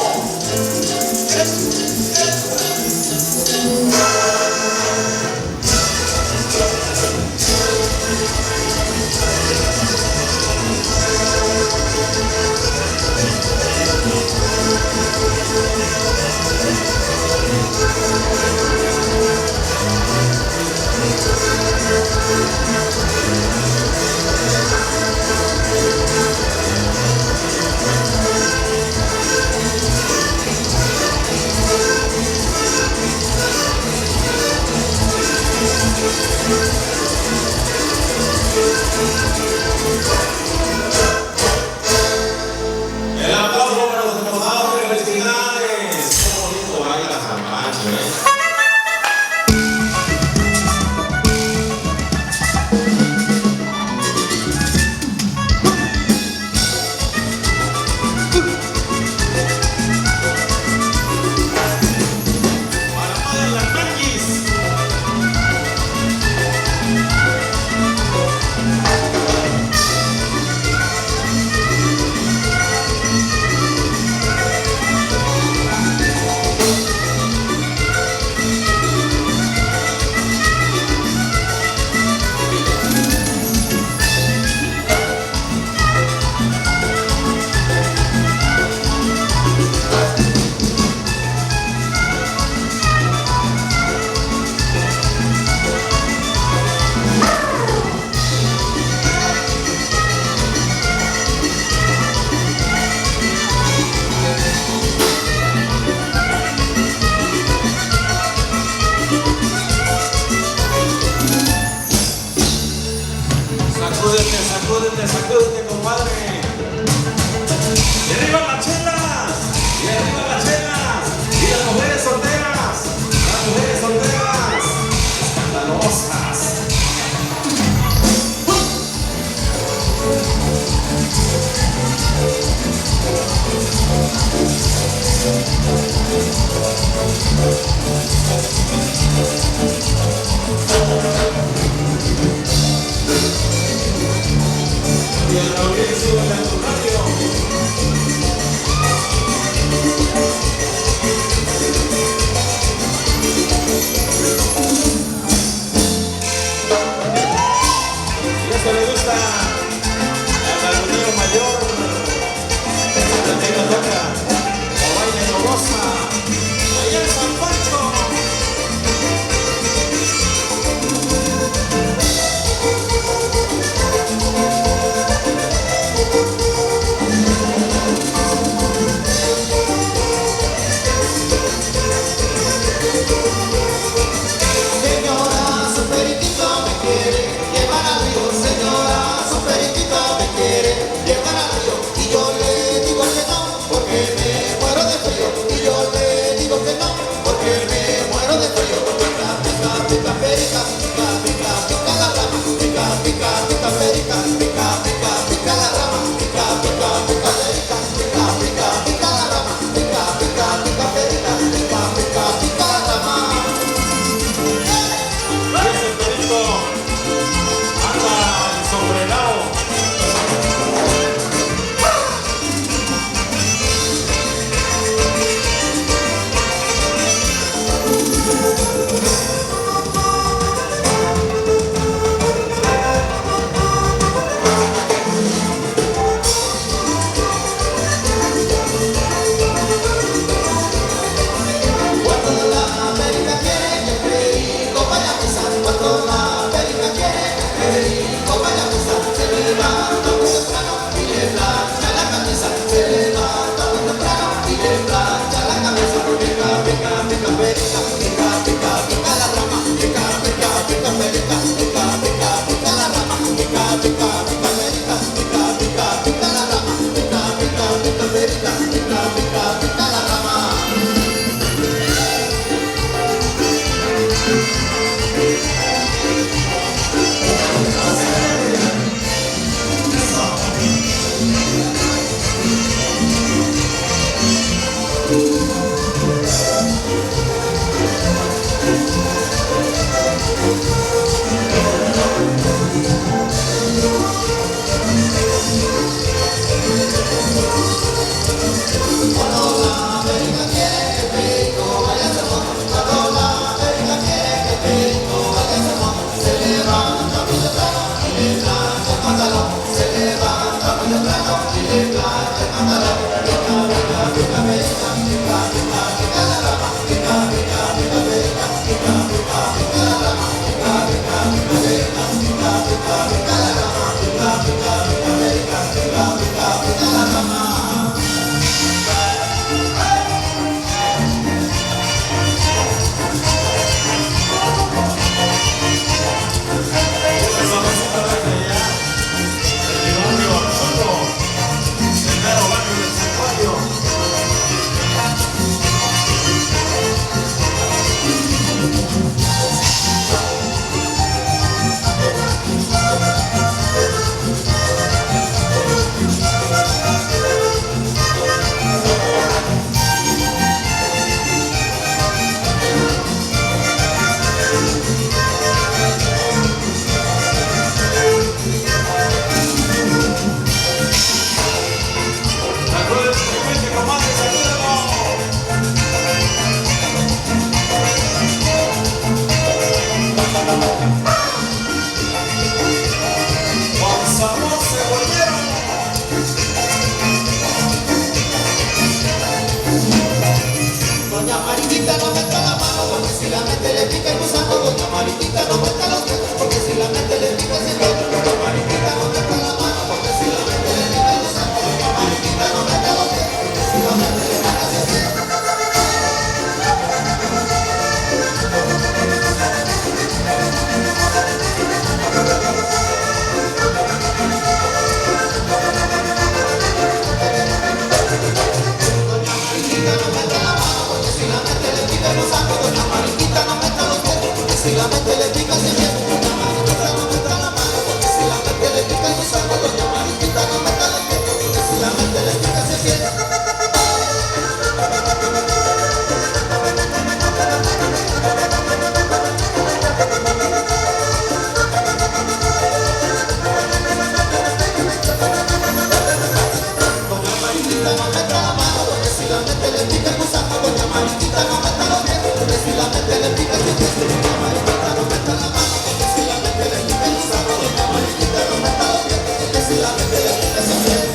mariquita no meta los pies, porque si la mete le pica el diente. La mariquita no meta la mano, porque si la mete le pica el guisado. La mariquita no meta los pies, porque si la mete le pica el diente.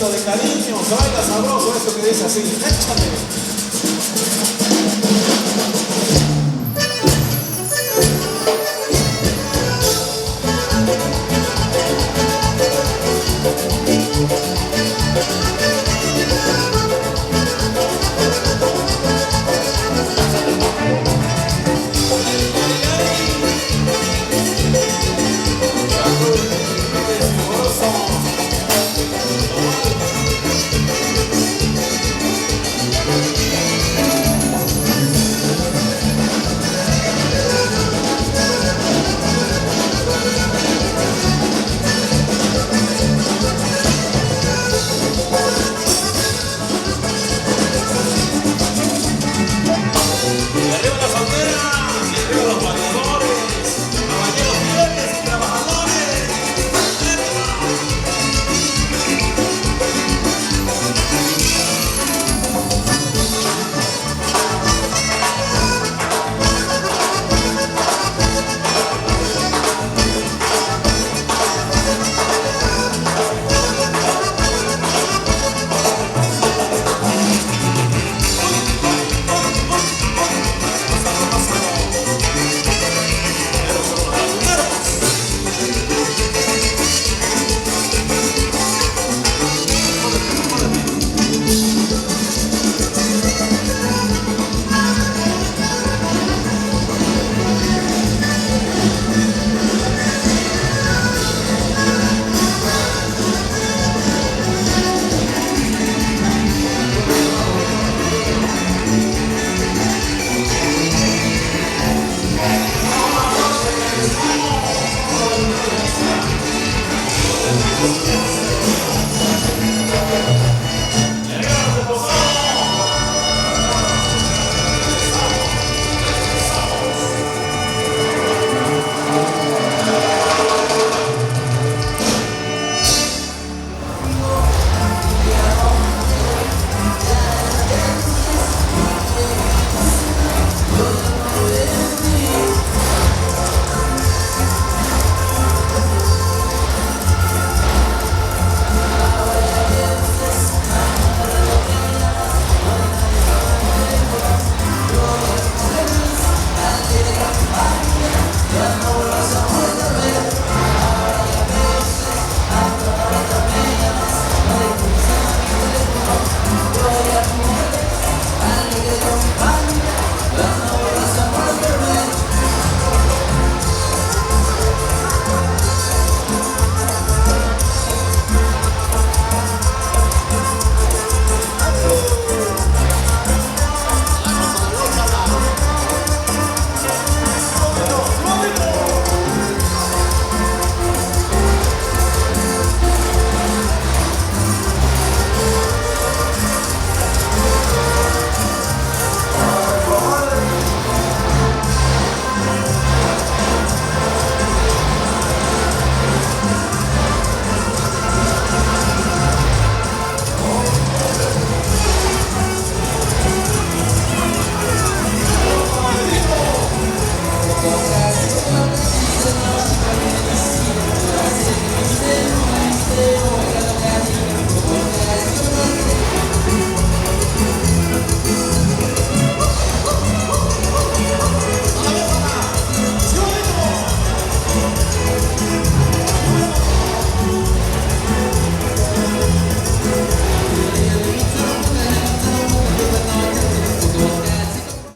De cariño, se baila sabroso eso que dice así, échale.